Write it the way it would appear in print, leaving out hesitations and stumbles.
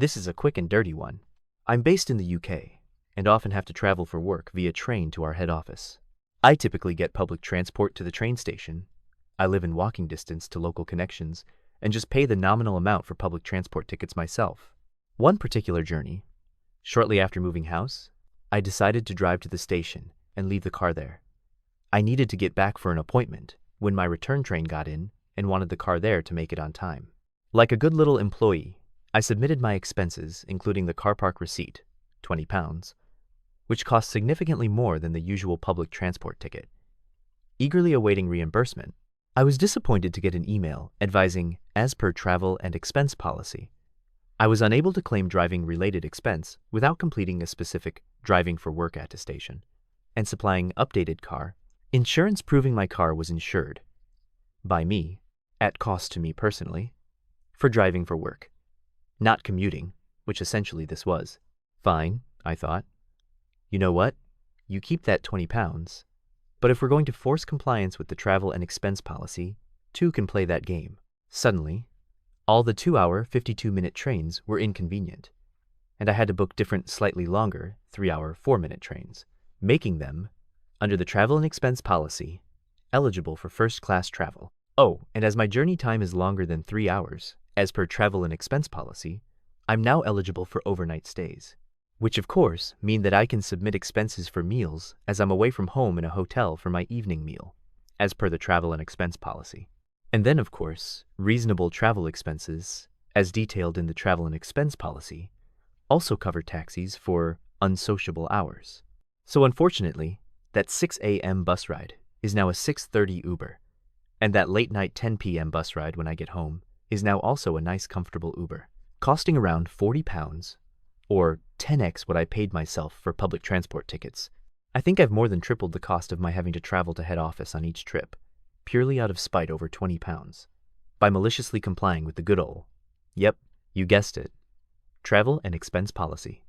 This is a quick and dirty one. I'm based in the UK and often have to travel for work via train to our head office. I typically get public transport to the train station. I live in walking distance to local connections and just pay the nominal amount for public transport tickets myself. One particular journey, shortly after moving house, I decided to drive to the station and leave the car there. I needed to get back for an appointment when my return train got in and wanted the car there to make it on time. Like a good little employee, I submitted my expenses, including the car park receipt, £20, which cost significantly more than the usual public transport ticket. Eagerly awaiting reimbursement, I was disappointed to get an email advising, as per travel and expense policy, I was unable to claim driving-related expense without completing a specific driving for work attestation and supplying updated car insurance proving my car was insured by me, at cost to me personally, for driving for work, not commuting, which essentially this was. Fine, I thought. You know what? You keep that £20, but if we're going to force compliance with the travel and expense policy, two can play that game. Suddenly, all the 2-hour, 52-minute trains were inconvenient, and I had to book different, slightly longer 3-hour, 4-minute trains, making them, under the travel and expense policy, eligible for first-class travel. Oh, and as my journey time is longer than 3 hours, as per travel and expense policy, I'm now eligible for overnight stays, which of course mean that I can submit expenses for meals as I'm away from home in a hotel for my evening meal, as per the travel and expense policy. And then, of course, reasonable travel expenses, as detailed in the travel and expense policy, also cover taxis for unsociable hours. So unfortunately, that 6 a.m. bus ride is now a 6:30 Uber, and that late night 10 p.m. bus ride when I get home is now also a nice comfortable Uber, costing around £40, or 10x what I paid myself for public transport tickets. I think I've more than tripled the cost of my having to travel to head office on each trip, purely out of spite over £20, by maliciously complying with the good old, yep, you guessed it, travel and expense policy.